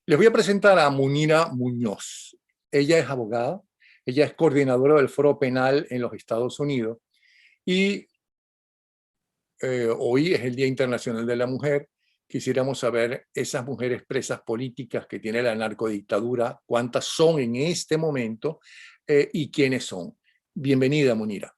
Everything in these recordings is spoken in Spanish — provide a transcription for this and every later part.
Les voy a presentar a Munira Muñoz. Ella es abogada, ella es coordinadora del Foro Penal en los Estados Unidos y hoy es el Día Internacional de la Mujer. Quisiéramos saber esas mujeres presas políticas que tiene la narcodictadura, cuántas son en este momento y quiénes son. Bienvenida, Munira.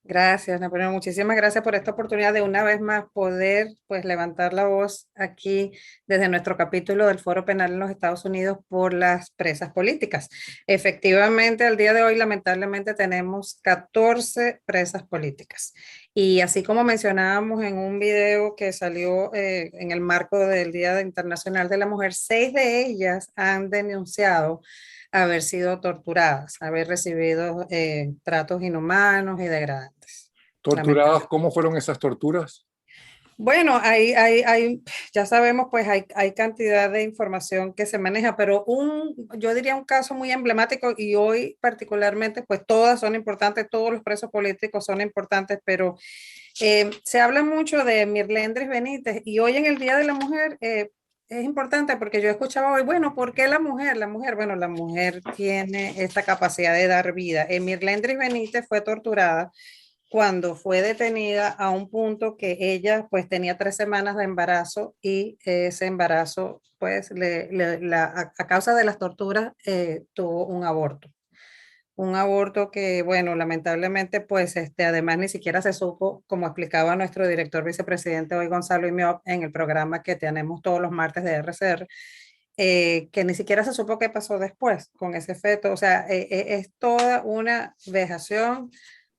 Gracias, Napoleón. Muchísimas gracias por esta oportunidad de una vez más poder levantar la voz aquí desde nuestro capítulo del Foro Penal en los Estados Unidos por las presas políticas. Efectivamente, al día de hoy, lamentablemente, tenemos 14 presas políticas. Y así como mencionábamos en un video que salió en el marco del Día Internacional de la Mujer, 6 de ellas han denunciado haber sido torturadas, haber recibido tratos inhumanos y degradantes, ¿Torturadas? lamentablemente. ¿Cómo fueron esas torturas? Bueno, ya sabemos, pues hay cantidad de información que se maneja, pero yo diría un caso muy emblemático y hoy particularmente, pues todas son importantes, todos los presos políticos son importantes, pero se habla mucho de Mirlendres Benítez y hoy en el Día de la Mujer es importante porque yo escuchaba hoy, bueno, ¿por qué la mujer? Bueno, la mujer tiene esta capacidad de dar vida. Mirlendres Benítez fue torturada cuando fue detenida a un punto que ella pues tenía 3 semanas de embarazo y ese embarazo pues a causa de las torturas tuvo un aborto. Un aborto que, bueno, lamentablemente, pues, además ni siquiera se supo, como explicaba nuestro director vicepresidente hoy, Gonzalo Imiop, en el programa que tenemos todos los martes de RCR, que ni siquiera se supo qué pasó después con ese feto. O sea, es toda una vejación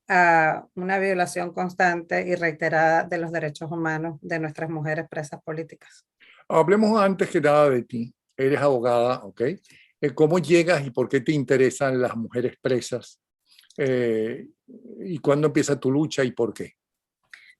a una violación constante y reiterada de los derechos humanos de nuestras mujeres presas políticas. Hablemos antes que nada de ti. Eres abogada, ¿ok? ¿Cómo llegas y por qué te interesan las mujeres presas? ¿Y cuándo empieza tu lucha y por qué?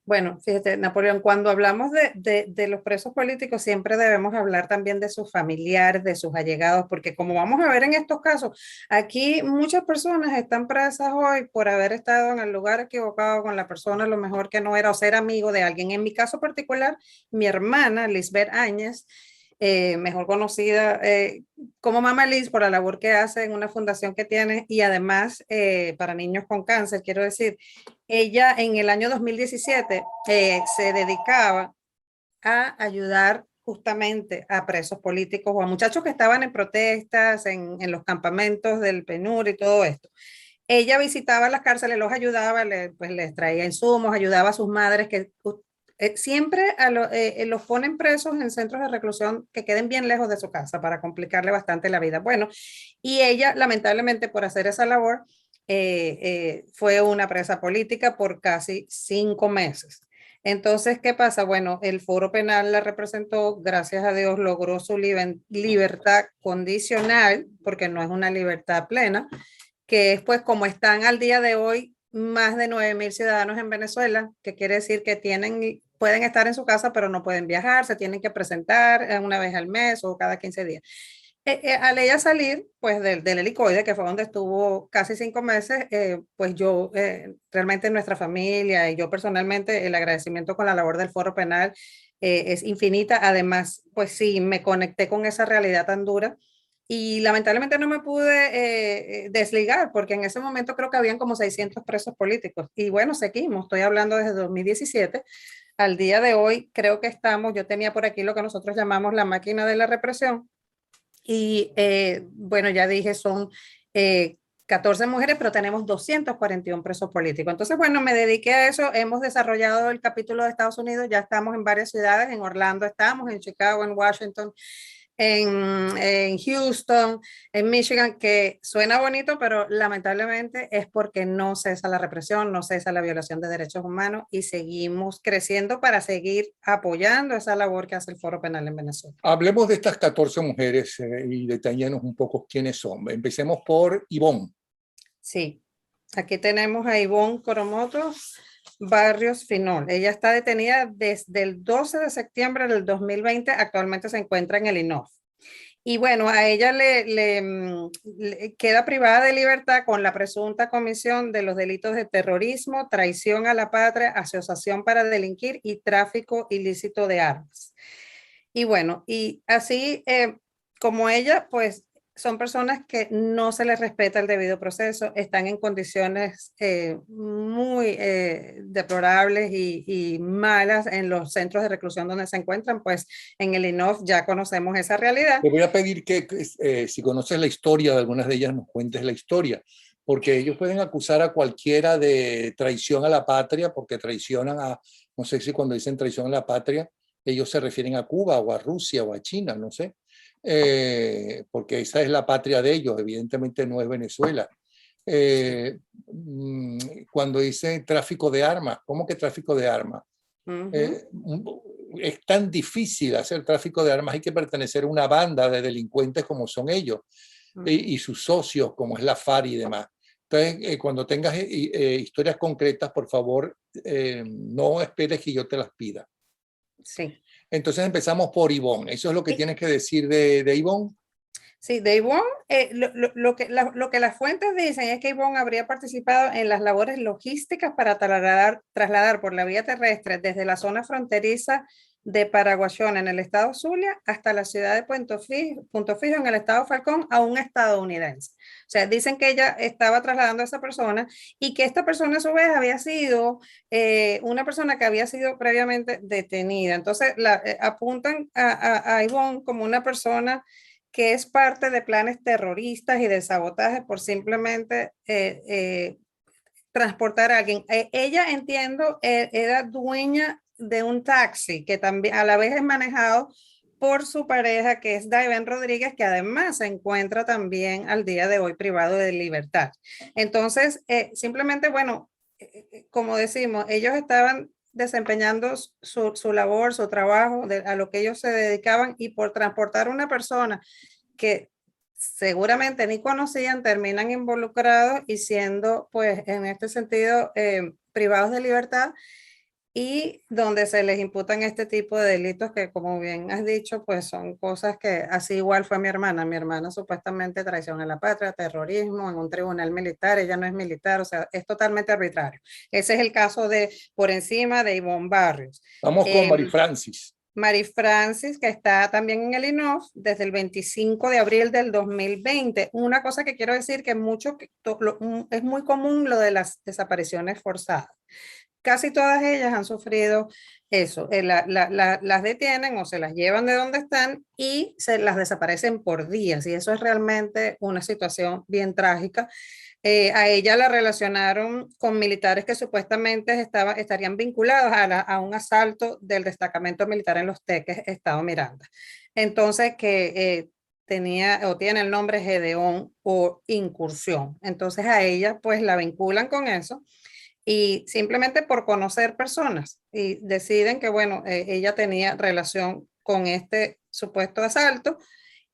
Bueno, fíjate, Napoleón, cuando hablamos de los presos políticos, siempre debemos hablar también de sus familiares, de sus allegados, porque como vamos a ver en estos casos, aquí muchas personas están presas hoy por haber estado en el lugar equivocado con la persona, a lo mejor que no era, o ser amigo de alguien. En mi caso particular, mi hermana, Lisbeth Áñez, mejor conocida como Mama Liz por la labor que hace en una fundación que tiene y además para niños con cáncer, quiero decir, ella en el año 2017 se dedicaba a ayudar justamente a presos políticos o a muchachos que estaban en protestas, en los campamentos del PNUR y todo esto. Ella visitaba las cárceles, los ayudaba, pues les traía insumos, ayudaba a sus madres que siempre los ponen presos en centros de reclusión que queden bien lejos de su casa para complicarle bastante la vida. Bueno, y ella lamentablemente por hacer esa labor fue una presa política por casi 5 meses. Entonces, ¿qué pasa? Bueno, el Foro Penal la representó, gracias a Dios logró su libertad condicional, porque no es una libertad plena, que es pues como están al día de hoy más de 9.000 ciudadanos en Venezuela, que quiere decir que pueden estar en su casa, pero no pueden viajar, se tienen que presentar una vez al mes o cada 15 días. Al ella salir pues del helicoide, que fue donde estuvo casi 5 meses, pues yo realmente nuestra familia y yo personalmente el agradecimiento con la labor del Foro Penal es infinita. Además, pues sí, me conecté con esa realidad tan dura y lamentablemente no me pude desligar porque en ese momento creo que habían como 600 presos políticos y bueno, seguimos, estoy hablando desde 2017. Al día de hoy creo que yo tenía por aquí lo que nosotros llamamos la máquina de la represión y bueno, ya dije, son 14 mujeres, pero tenemos 241 presos políticos. Entonces, bueno, me dediqué a eso. Hemos desarrollado el capítulo de Estados Unidos. Ya estamos en varias ciudades. En Orlando estamos, en Chicago, en Washington, en Houston, en Michigan, que suena bonito, pero lamentablemente es porque no cesa la represión, no cesa la violación de derechos humanos y seguimos creciendo para seguir apoyando esa labor que hace el Foro Penal en Venezuela. Hablemos de estas 14 mujeres y detallémonos un poco quiénes son. Empecemos por Ivonne. Sí, aquí tenemos a Ivonne Coromoto Barrios Finol. Ella está detenida desde el 12 de septiembre del 2020, actualmente se encuentra en el INOF. Y bueno, a ella le queda privada de libertad con la presunta comisión de los delitos de terrorismo, traición a la patria, asociación para delinquir y tráfico ilícito de armas. Y bueno, y así como ella, pues son personas que no se les respeta el debido proceso, están en condiciones muy deplorables y malas en los centros de reclusión donde se encuentran, pues en el INOF ya conocemos esa realidad. Te voy a pedir que si conoces la historia de algunas de ellas, nos cuentes la historia, porque ellos pueden acusar a cualquiera de traición a la patria, porque traicionan a, no sé si cuando dicen traición a la patria, ellos se refieren a Cuba o a Rusia o a China, no sé. Porque esa es la patria de ellos, evidentemente no es Venezuela. Cuando dice tráfico de armas, ¿cómo que tráfico de armas? Eh, es tan difícil hacer tráfico de armas, hay que pertenecer a una banda de delincuentes como son ellos y sus socios, como es la FARC y demás. Entonces, cuando tengas historias concretas, por favor, no esperes que yo te las pida. Sí. Entonces empezamos por Ivonne. ¿Eso es lo que tienes que decir de Ivonne? Sí, de Ivonne, lo que las fuentes dicen es que Ivonne habría participado en las labores logísticas para trasladar por la vía terrestre desde la zona fronteriza de Paraguayón en el estado Zulia hasta la ciudad de Punto Fijo en el estado Falcón a un estadounidense. O sea, dicen que ella estaba trasladando a esa persona y que esta persona a su vez había sido una persona que había sido previamente detenida. Entonces, apuntan a Ivonne como una persona que es parte de planes terroristas y de sabotaje por simplemente transportar a alguien. Ella, entiendo, era dueña de un taxi que también a la vez es manejado por su pareja, que es Daiven Rodríguez, que además se encuentra también al día de hoy privado de libertad. Entonces, simplemente, bueno, como decimos, ellos estaban desempeñando su labor, su trabajo, a lo que ellos se dedicaban, y por transportar a una persona que seguramente ni conocían, terminan involucrados y siendo, pues, en este sentido, privados de libertad, y donde se les imputan este tipo de delitos que, como bien has dicho, pues son cosas que así igual fue mi hermana. Mi hermana supuestamente traición a la patria, terrorismo en un tribunal militar, ella no es militar, o sea, es totalmente arbitrario. Ese es el caso de por encima de Ivonne Barrios. Vamos con Mary Francis. Mary Francis, que está también en el INOF desde el 25 de abril del 2020. Una cosa que quiero decir que es muy común lo de las desapariciones forzadas. Casi todas ellas han sufrido eso. Las detienen o se las llevan de donde están y se las desaparecen por días. Y eso es realmente una situación bien trágica. A ella la relacionaron con militares que supuestamente estarían vinculados a un asalto del destacamento militar en Los Teques, Estado Miranda. Entonces, que tenía o tiene el nombre Gedeón o incursión. Entonces, a ella pues la vinculan con eso y simplemente por conocer personas y deciden que, bueno, ella tenía relación con este supuesto asalto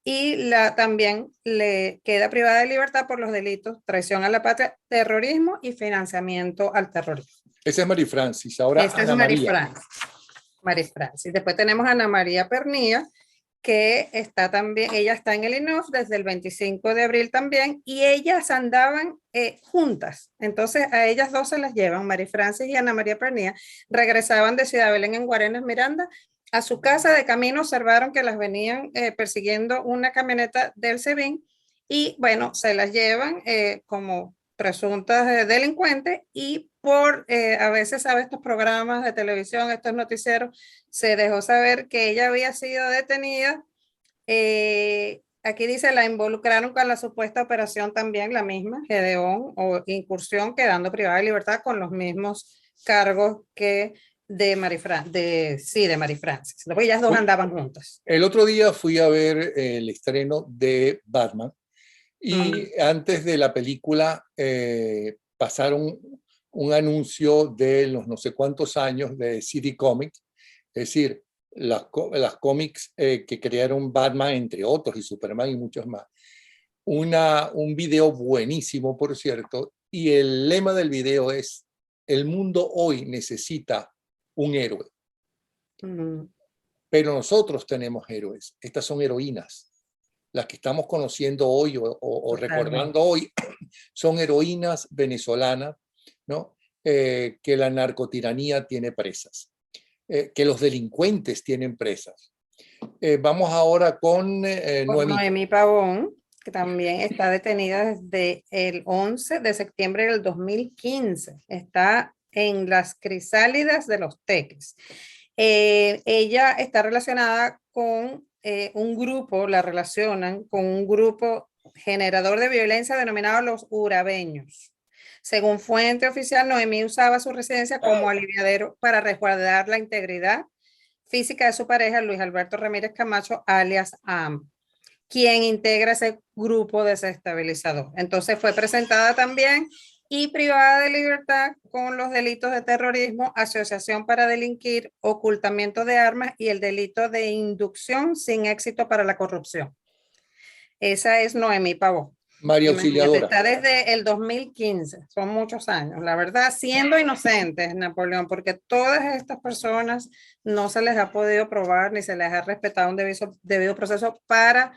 y también le queda privada de libertad por los delitos traición a la patria, terrorismo y financiamiento al terrorismo. Esa es Mary Francis. Ahora Esta es Ana María. Mary Francis. Después tenemos a Ana María Pernía, que está también, ella está en el INOF desde el 25 de abril también, y ellas andaban juntas. Entonces a ellas dos se las llevan, Mary Francis y Ana María Pernía, regresaban de Ciudad Belén en Guarenas, Miranda, a su casa. De camino observaron que las venían persiguiendo una camioneta del SEBIN y bueno, se las llevan como presuntas delincuentes y por a veces, ¿sabe? Estos programas de televisión, estos noticieros, se dejó saber que ella había sido detenida. Aquí dice, la involucraron con la supuesta operación también, la misma, Gedeón o incursión, quedando privada de libertad con los mismos cargos que de Mary Francis. Después ellas dos andaban juntas. El otro día fui a ver el estreno de Batman y antes de la película pasaron un anuncio de los no sé cuántos años de CD Comics, es decir, las cómics que crearon Batman, entre otros, y Superman y muchos más. Un video buenísimo, por cierto, y el lema del video es: el mundo hoy necesita un héroe. Pero nosotros tenemos héroes. Estas son heroínas. Las que estamos conociendo hoy o recordando hoy son heroínas venezolanas, ¿no? Que la narcotiranía tiene presas, que los delincuentes tienen presas. Vamos ahora con Con Noemí. Noemí Pavón, que también está detenida desde el 11 de septiembre del 2015. Está en las crisálidas de Los Teques. Ella está relacionada con un grupo, la relacionan con un grupo generador de violencia denominado los urabeños. Según fuente oficial, Noemí usaba su residencia como aliviadero para resguardar la integridad física de su pareja, Luis Alberto Ramírez Camacho, alias AM, quien integra ese grupo desestabilizador. Entonces fue presentada también y privada de libertad con los delitos de terrorismo, asociación para delinquir, ocultamiento de armas y el delito de inducción sin éxito para la corrupción. Esa es Noemí Pavón. María Imagínate, Auxiliadora. está desde el 2015, son muchos años, la verdad, siendo inocentes, Napoleón, porque todas estas personas no se les ha podido probar ni se les ha respetado un debido proceso para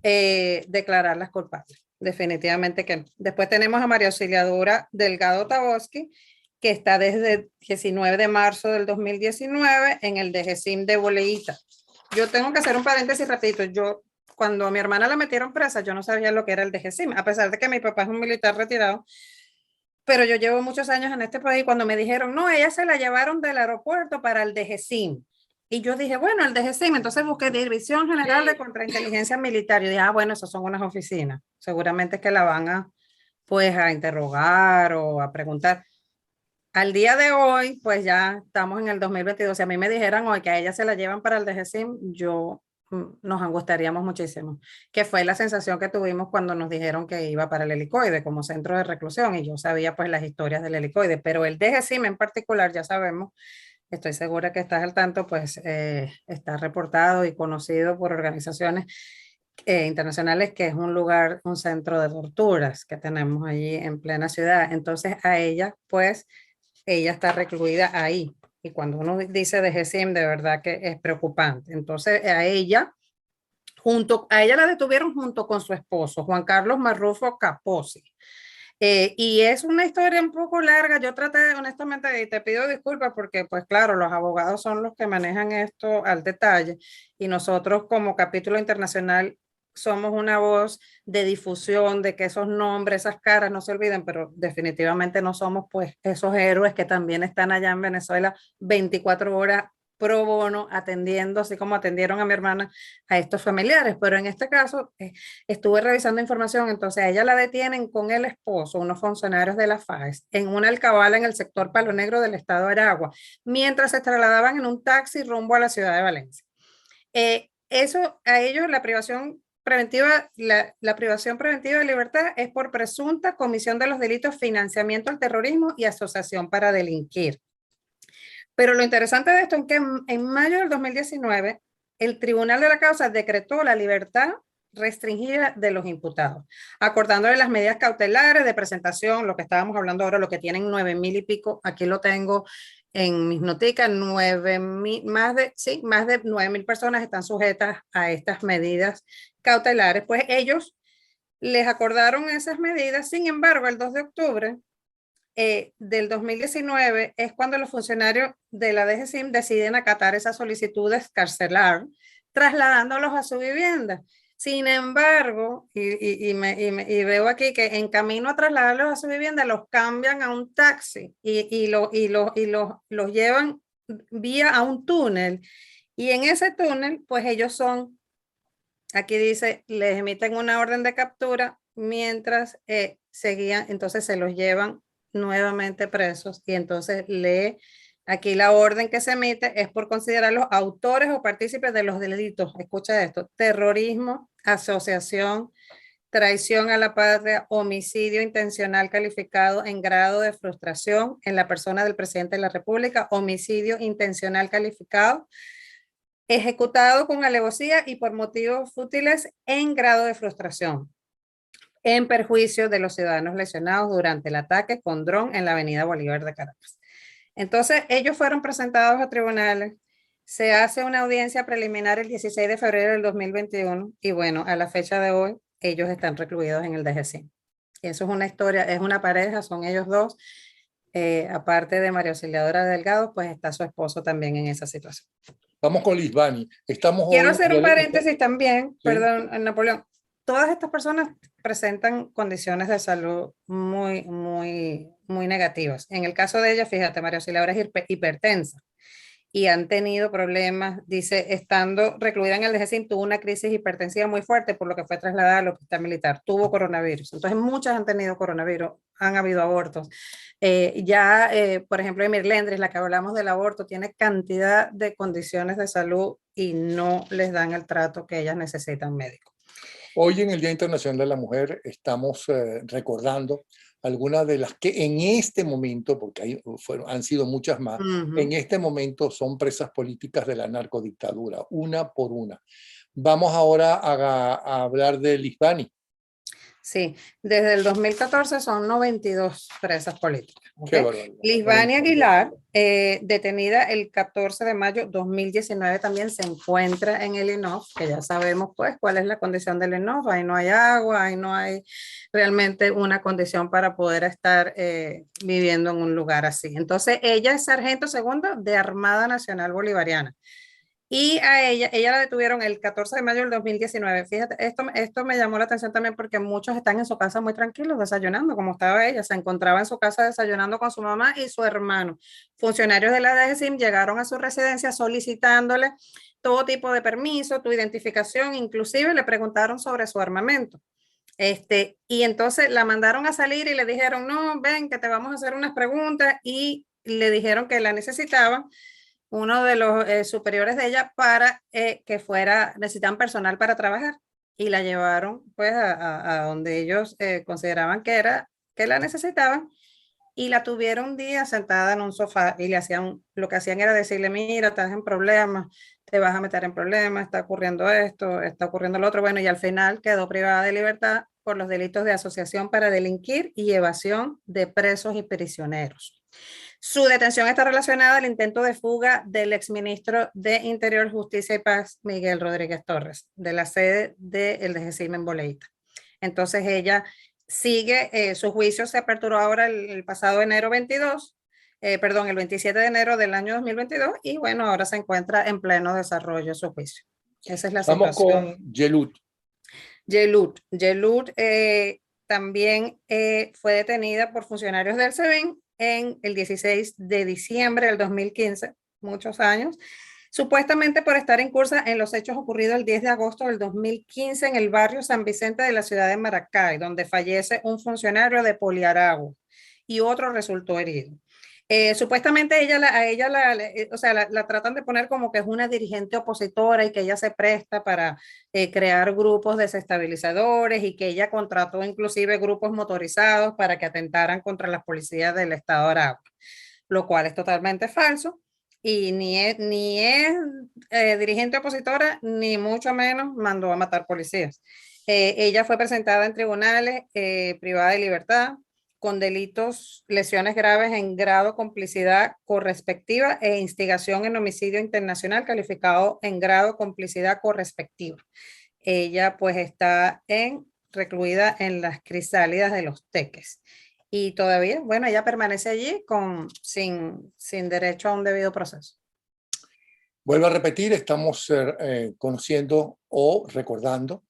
declararlas culpables. Definitivamente que no. Después tenemos a María Auxiliadora Delgado Taboski, que está desde el 19 de marzo del 2019 en el DGCIM de Boleíta. Yo tengo que hacer un paréntesis rapidito. Cuando a mi hermana la metieron presa, yo no sabía lo que era el DGCIM, a pesar de que mi papá es un militar retirado, pero yo llevo muchos años en este país. Cuando me dijeron, no, ella se la llevaron del aeropuerto para el DGCIM. Y yo dije, bueno, el DGCIM, entonces busqué División General de Contrainteligencia Militar. Y dije, ah, bueno, esas son unas oficinas. Seguramente que la van pues, a interrogar o a preguntar. Al día de hoy, pues ya estamos en el 2022. Si a mí me dijeran hoy que a ella se la llevan para el DGCIM, nos angustiaríamos muchísimo, que fue la sensación que tuvimos cuando nos dijeron que iba para el helicoide como centro de reclusión, y yo sabía pues las historias del helicoide, pero el DGCIM en particular, ya sabemos, estoy segura que estás al tanto, pues está reportado y conocido por organizaciones internacionales, que es un lugar, un centro de torturas que tenemos allí en plena ciudad. Entonces a ella, pues, ella está recluida ahí. Y cuando uno dice de GSIM, de verdad que es preocupante. Entonces, a ella la detuvieron junto con su esposo, Juan Carlos Marrufo Capozzi. Y es una historia un poco larga. Yo traté, honestamente, y te pido disculpas porque, pues claro, los abogados son los que manejan esto al detalle, y nosotros como capítulo internacional somos una voz de difusión de que esos nombres, esas caras no se olviden, pero definitivamente no somos pues esos héroes que también están allá en Venezuela 24 horas pro bono atendiendo, así como atendieron a mi hermana, a estos familiares. Pero en este caso estuve revisando información. Entonces a ella la detienen con el esposo, unos funcionarios de la FAES, en una alcabala en el sector Palo Negro del estado de Aragua, mientras se trasladaban en un taxi rumbo a la ciudad de Valencia. Eso a ellos, la privación preventiva, la privación preventiva de libertad es por presunta comisión de los delitos financiamiento al terrorismo y asociación para delinquir. Pero lo interesante de esto es que en mayo del 2019 el Tribunal de la Causa decretó la libertad restringida de los imputados, acordándole las medidas cautelares de presentación, lo que estábamos hablando ahora, lo que tienen 9,000 y pico, aquí lo tengo en mis noticas, 9,000, más de 9,000 personas están sujetas a estas medidas cautelares. Pues ellos les acordaron esas medidas. Sin embargo, el 2 de octubre del 2019 es cuando los funcionarios de la DGCIM deciden acatar esas solicitudes carcelar, trasladándolos a su vivienda. Sin embargo, y veo aquí que en camino a trasladarlos a su vivienda, los cambian a un taxi los llevan vía a un túnel. Y en ese túnel, pues ellos son, aquí dice, les emiten una orden de captura mientras seguían, entonces se los llevan nuevamente presos. Y entonces aquí la orden que se emite es por considerarlos autores o partícipes de los delitos. Escucha esto: terrorismo, asociación, traición a la patria, homicidio intencional calificado en grado de frustración en la persona del presidente de la República, homicidio intencional calificado ejecutado con alevosía y por motivos fútiles en grado de frustración, en perjuicio de los ciudadanos lesionados durante el ataque con dron en la avenida Bolívar de Caracas. Entonces, ellos fueron presentados a tribunales, se hace una audiencia preliminar el 16 de febrero del 2021 y bueno, a la fecha de hoy, ellos están recluidos en el DGCIM. Y eso es una historia, es una pareja, son ellos dos. Aparte de María Auxiliadora Delgado, pues está su esposo también en esa situación. Vamos con Lisbani. Estamos Quiero hoy, hacer un paréntesis también, ¿sí? perdón, Napoleón. Todas estas personas presentan condiciones de salud muy negativas. En el caso de ella, fíjate, María Auxiliadora es hipertensa y han tenido problemas, dice, estando recluida en el DGCIM, tuvo una crisis hipertensiva muy fuerte, por lo que fue trasladada al hospital militar, tuvo coronavirus. Entonces, muchas han tenido coronavirus, han habido abortos. Por ejemplo, Emir Lendris, la que hablamos del aborto, tiene cantidad de condiciones de salud y no les dan el trato que ellas necesitan médico. Hoy en el Día Internacional de la Mujer estamos recordando algunas de las que en este momento, porque han sido muchas más, en este momento son presas políticas de la narcodictadura, una por una. Vamos ahora a hablar de Lisbani. Sí, desde el 2014 son 92 presas políticas. Qué ¿Okay? barbaridad. Lisbani Aguilar, detenida el 14 de mayo 2019, también se encuentra en el INOF, que ya sabemos pues cuál es la condición del INOF, ahí no hay agua, ahí no hay realmente una condición para poder estar viviendo en un lugar así. Entonces ella es sargento segundo de Armada Nacional Bolivariana. Y a ella la detuvieron el 14 de mayo del 2019. Fíjate, esto me llamó la atención también porque muchos están en su casa muy tranquilos, desayunando, como estaba ella. Se encontraba en su casa desayunando con su mamá y su hermano. Funcionarios de la DGCIM llegaron a su residencia solicitándole todo tipo de permiso, tu identificación, inclusive le preguntaron sobre su armamento. Y entonces la mandaron a salir y le dijeron, no, ven, que te vamos a hacer unas preguntas, y le dijeron que la necesitaban uno de los superiores de ella para que necesitaban personal para trabajar, y la llevaron pues a donde ellos consideraban que la necesitaban, y la tuvieron un día sentada en un sofá y lo que hacían era decirle, mira, estás en problemas, te vas a meter en problemas, está ocurriendo esto, está ocurriendo lo otro. Bueno, y al final quedó privada de libertad por los delitos de asociación para delinquir y evasión de presos y prisioneros. Su detención está relacionada al intento de fuga del exministro de Interior, Justicia y Paz, Miguel Rodríguez Torres, de la sede del DGCIM en Boleita. Entonces ella sigue, su juicio se aperturó ahora el pasado enero 22, el 27 de enero del año 2022, y bueno, ahora se encuentra en pleno desarrollo su juicio. Esa es la Vamos situación. con Yelut. Yelut también fue detenida por funcionarios del SEBIN en el 16 de diciembre del 2015, muchos años, supuestamente por estar incursa en los hechos ocurridos el 10 de agosto del 2015 en el barrio San Vicente de la ciudad de Maracay, donde fallece un funcionario de Poliaragua y otro resultó herido. Supuestamente la tratan de poner como que es una dirigente opositora y que ella se presta para crear grupos desestabilizadores, y que ella contrató inclusive grupos motorizados para que atentaran contra las policías del estado de Aragua, lo cual es totalmente falso, y ni es dirigente opositora, ni mucho menos mandó a matar policías. Ella fue presentada en tribunales, privada de libertad, con delitos, lesiones graves en grado complicidad correspectiva e instigación en homicidio internacional calificado en grado complicidad correspectiva. Ella pues está recluida en las crisálidas de Los Teques. Y todavía, bueno, ella permanece allí sin derecho a un debido proceso. Vuelvo a repetir, estamos conociendo o recordando,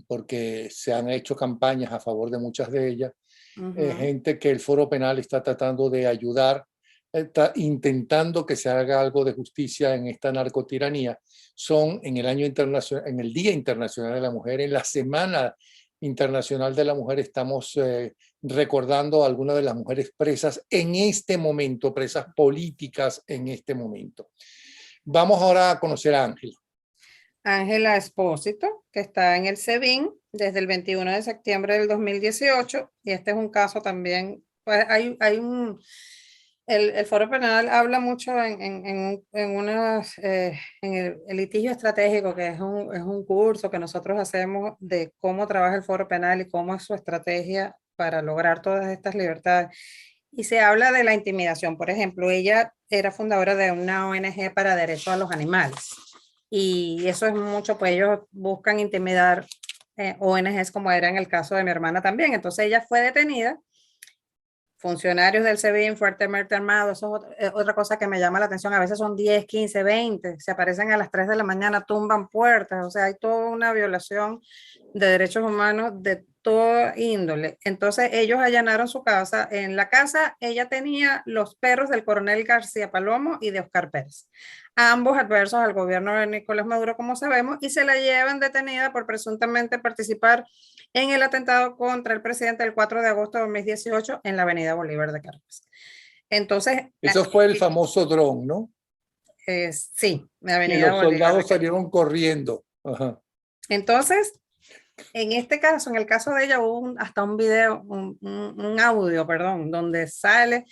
porque se han hecho campañas a favor de muchas de ellas, gente que el Foro Penal está tratando de ayudar, está intentando que se haga algo de justicia en esta narcotiranía. Son en el Día Internacional de la Mujer, en la Semana Internacional de la Mujer, estamos recordando a algunas de las mujeres presas en este momento, presas políticas en este momento. Vamos ahora a conocer a Ángela. Ángela Espósito, que está en el SEBIN desde el 21 de septiembre del 2018, y este es un caso también, pues el Foro Penal habla mucho en el litigio estratégico, que es un curso que nosotros hacemos de cómo trabaja el Foro Penal y cómo es su estrategia para lograr todas estas libertades. Y se habla de la intimidación. Por ejemplo, ella era fundadora de una ONG para derechos a los animales. Y eso es mucho, pues ellos buscan intimidar ONGs, como era en el caso de mi hermana también. Entonces ella fue detenida, funcionarios del SEBIN fuertemente armados, eso es otra cosa que me llama la atención, a veces son 10, 15, 20, se aparecen a las 3 de la mañana, tumban puertas, o sea, hay toda una violación de derechos humanos de toda índole. Entonces ellos allanaron su casa, en la casa ella tenía los perros del coronel García Palomo y de Oscar Pérez, ambos adversos al gobierno de Nicolás Maduro, como sabemos, y se la llevan detenida por presuntamente participar en el atentado contra el presidente el 4 de agosto de 2018 en la avenida Bolívar de Caracas. Entonces, Eso fue el famoso dron, ¿no? sí, la Que avenida los Bolívar. soldados salieron corriendo. Ajá. Entonces, en este caso, en el caso de ella, hubo hasta un video, un audio, perdón, donde sale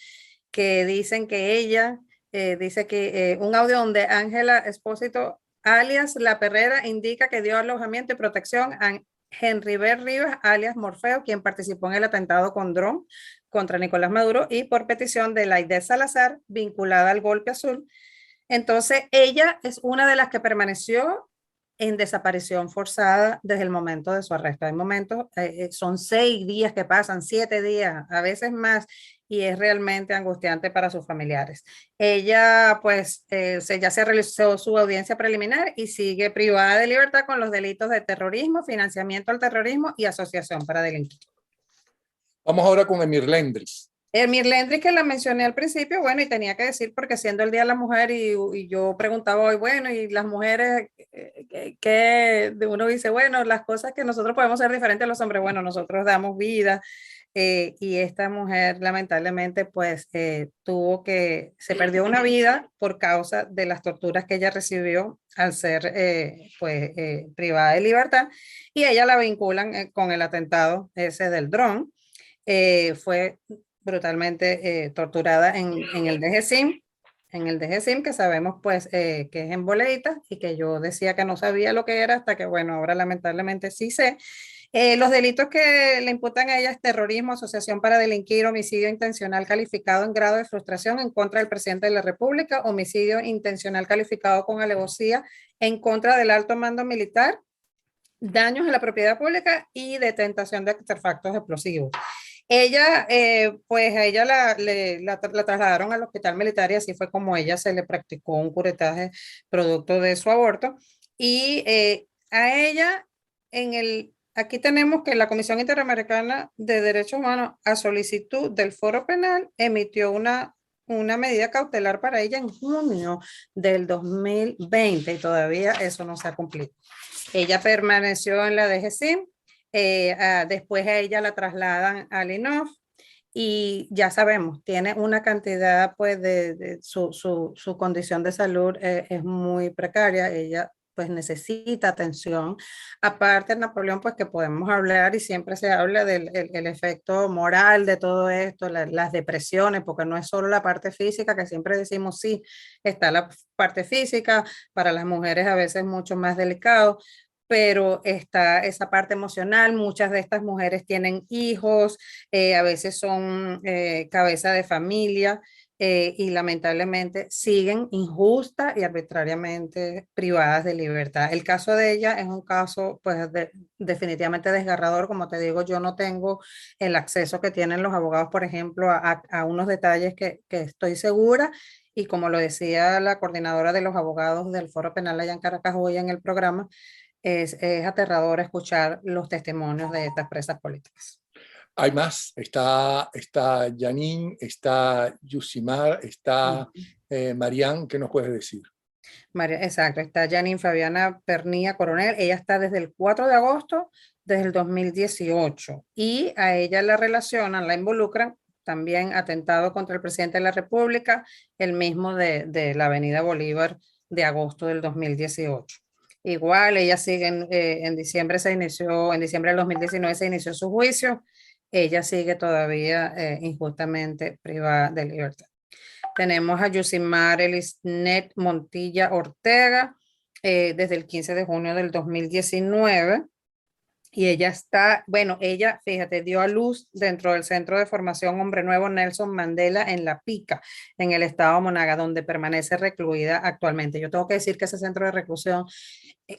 que dicen que ella, dice que un audio donde Ángela Espósito, alias La Perrera, indica que dio alojamiento y protección a Henry B. Rivas, alias Morfeo, quien participó en el atentado con dron contra Nicolás Maduro y por petición de Laide Salazar, vinculada al golpe azul. Entonces, ella es una de las que permaneció en desaparición forzada desde el momento de su arresto. Hay momentos, son 6 días que pasan, 7 días, a veces más, y es realmente angustiante para sus familiares. Ella, pues, ya se realizó su audiencia preliminar y sigue privada de libertad con los delitos de terrorismo, financiamiento al terrorismo y asociación para delinquir. Vamos ahora con Emir Lendris. Emir Lendris, que la mencioné al principio, bueno, y tenía que decir, porque siendo el Día de la Mujer, y yo preguntaba hoy, bueno, y las mujeres, que uno dice, bueno, las cosas que nosotros podemos ser diferentes a los hombres, bueno, nosotros damos vida, y esta mujer lamentablemente pues se perdió una vida por causa de las torturas que ella recibió al ser privada de libertad, y ella la vinculan con el atentado ese del dron. Fue brutalmente torturada en el DGCIM, que sabemos pues que es en Boleita, y que yo decía que no sabía lo que era hasta que, bueno, ahora lamentablemente sí sé. Los delitos que le imputan a ella es terrorismo, asociación para delinquir, homicidio intencional calificado en grado de frustración en contra del presidente de la República, homicidio intencional calificado con alevosía en contra del alto mando militar, daños a la propiedad pública y detentación de artefactos explosivos. Ella, pues a ella la trasladaron al hospital militar, y así fue como ella se le practicó un curetaje producto de su aborto. Y a ella, aquí tenemos que la Comisión Interamericana de Derechos Humanos, a solicitud del Foro Penal, emitió una medida cautelar para ella en junio del 2020, y todavía eso no se ha cumplido. Ella permaneció en la DGCIM. Después a ella la trasladan al INOF, y ya sabemos, tiene una cantidad, pues, su condición de salud es muy precaria. Ella pues necesita atención. Aparte, Napoleón, pues que podemos hablar, y siempre se habla del el efecto moral de todo esto, las depresiones, porque no es solo la parte física, que siempre decimos, sí, está la parte física, para las mujeres a veces mucho más delicado, pero está esa parte emocional. Muchas de estas mujeres tienen hijos, a veces son cabeza de familia, y lamentablemente siguen injusta y arbitrariamente privadas de libertad. El caso de ella es un caso pues definitivamente desgarrador. Como te digo, yo no tengo el acceso que tienen los abogados, por ejemplo, a unos detalles que estoy segura. Y como lo decía la coordinadora de los abogados del Foro Penal allá en Caracas hoy en el programa, es aterrador escuchar los testimonios de estas presas políticas. Hay más, está Janine, está Yusimar, está Marián. ¿Qué nos puedes decir? Exacto, está Janine Fabiana Pernilla Coronel. Ella está desde el 4 de agosto desde el 2018, y a ella la relacionan, la involucran también atentado contra el presidente de la República, el mismo de la Avenida Bolívar, de agosto del 2018. Igual, ella sigue en diciembre en diciembre del 2019 se inició su juicio. Ella sigue todavía injustamente privada de libertad. Tenemos a Yusimar Elisnet Montilla Ortega, desde el 15 de junio del 2019. Y ella está, bueno, ella, fíjate, dio a luz dentro del Centro de Formación Hombre Nuevo Nelson Mandela en La Pica, en el estado Monaga, donde permanece recluida actualmente. Yo tengo que decir que ese centro de reclusión,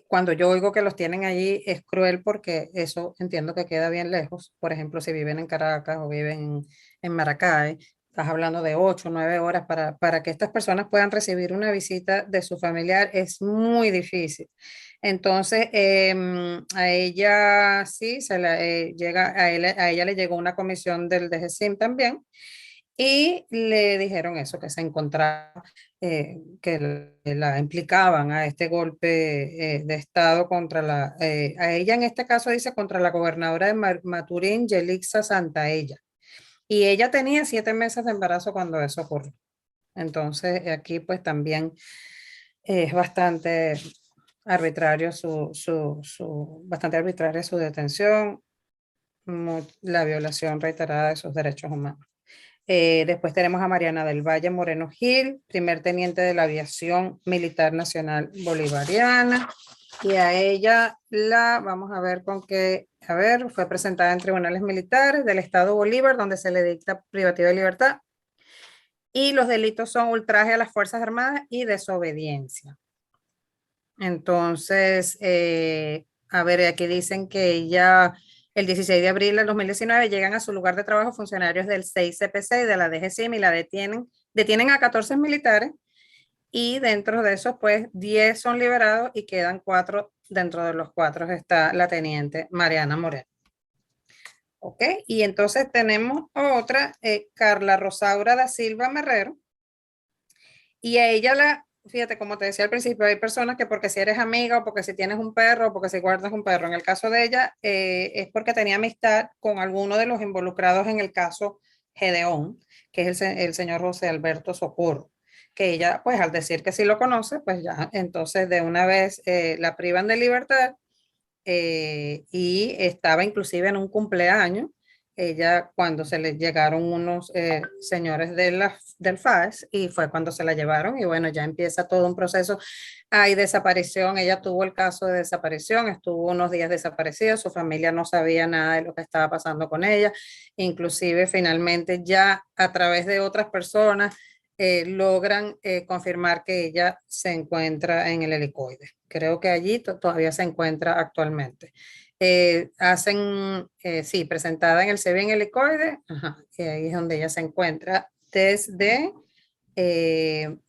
cuando yo oigo que los tienen allí, es cruel porque eso entiendo que queda bien lejos. Por ejemplo, si viven en Caracas o viven en Maracay, estás hablando de 8 o 9 horas para que estas personas puedan recibir una visita de su familiar, es muy difícil. Entonces, a ella sí, a ella le llegó una comisión del DGCIM también y le dijeron eso, que se encontraba, la implicaban a este golpe de Estado a ella en este caso dice contra la gobernadora de Maturín, Yelixa Santaella. Y ella tenía 7 meses de embarazo cuando eso ocurrió. Entonces, aquí pues también es bastante arbitraria su detención, la violación reiterada de sus derechos humanos. Después tenemos a Mariana del Valle Moreno Gil, primer teniente de la Aviación Militar Nacional Bolivariana. Y a ella vamos a ver fue presentada en tribunales militares del Estado Bolívar, donde se le dicta privativa de libertad. Y los delitos son ultraje a las Fuerzas Armadas y desobediencia. Entonces, a ver, aquí dicen que ella, el 16 de abril del 2019, llegan a su lugar de trabajo funcionarios del 6CPC y de la DGCIM y la detienen a 14 militares y dentro de esos, pues, 10 son liberados y quedan 4, dentro de los 4 está la teniente Mariana Moreno. ¿Ok? Y entonces tenemos otra, Carla Rosaura da Silva Merrero, y a ella fíjate, como te decía al principio, hay personas que porque si eres amiga o porque si tienes un perro o porque si guardas un perro, en el caso de ella es porque tenía amistad con alguno de los involucrados en el caso Gedeón, que es el señor José Alberto Socorro, que ella pues al decir que sí lo conoce, pues ya entonces de una vez la privan de libertad y estaba inclusive en un cumpleaños. Ella cuando se le llegaron unos señores del FAES y fue cuando se la llevaron y bueno, ya empieza todo un proceso. Hay desaparición, ella tuvo el caso de desaparición, estuvo unos días desaparecida, su familia no sabía nada de lo que estaba pasando con ella, inclusive finalmente ya a través de otras personas logran confirmar que ella se encuentra en el helicoide. Creo que allí todavía se encuentra actualmente. Sí, presentada en el CEBIN helicoide, y ahí es donde ella se encuentra desde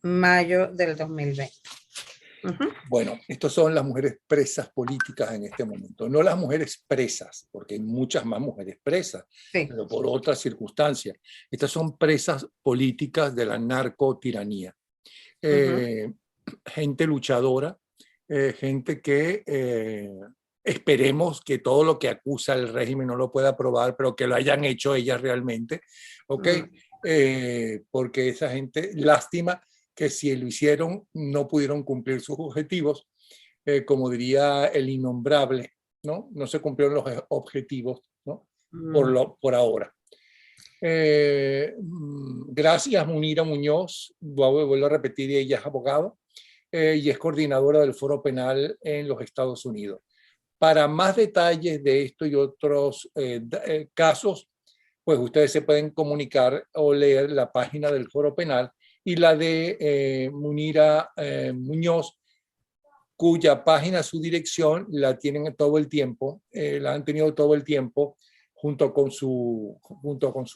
mayo del 2020. Bueno, estas son las mujeres presas políticas en este momento, no las mujeres presas, porque hay muchas más mujeres presas, sí, pero por otras circunstancias. Estas son presas políticas de la narcotiranía. Gente luchadora, gente que esperemos que todo lo que acusa el régimen no lo pueda probar, pero que lo hayan hecho ellas realmente, ¿ok? Porque esa gente, lástima que si lo hicieron no pudieron cumplir sus objetivos, como diría el innombrable, ¿no? No se cumplieron los objetivos, ¿no? Por ahora. Gracias, Munira Muñoz, vuelvo a repetir, ella es abogada y es coordinadora del Foro Penal en los Estados Unidos. Para más detalles de esto y otros casos, pues ustedes se pueden comunicar o leer la página del Foro Penal y la de Munira Muñoz, cuya página, su dirección, la tienen todo el tiempo, la han tenido todo el tiempo junto con su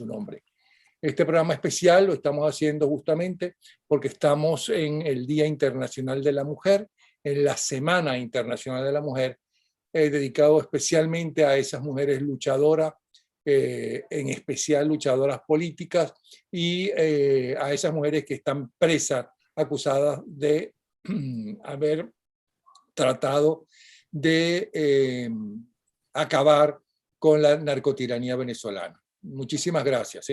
nombre. Este programa especial lo estamos haciendo justamente porque estamos en el Día Internacional de la Mujer, en la Semana Internacional de la Mujer, dedicado especialmente a esas mujeres luchadoras, en especial luchadoras políticas, y a esas mujeres que están presas, acusadas de haber tratado de acabar con la narcotiranía venezolana. Muchísimas gracias.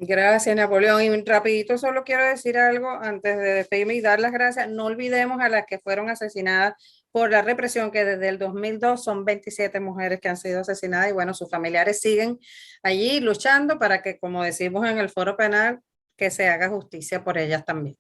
Gracias, Napoleón. Y rapidito solo quiero decir algo antes de despedirme y dar las gracias. No olvidemos a las que fueron asesinadas por la represión, que desde el 2002 son 27 mujeres que han sido asesinadas y bueno, sus familiares siguen allí luchando para que, como decimos en el Foro Penal, que se haga justicia por ellas también.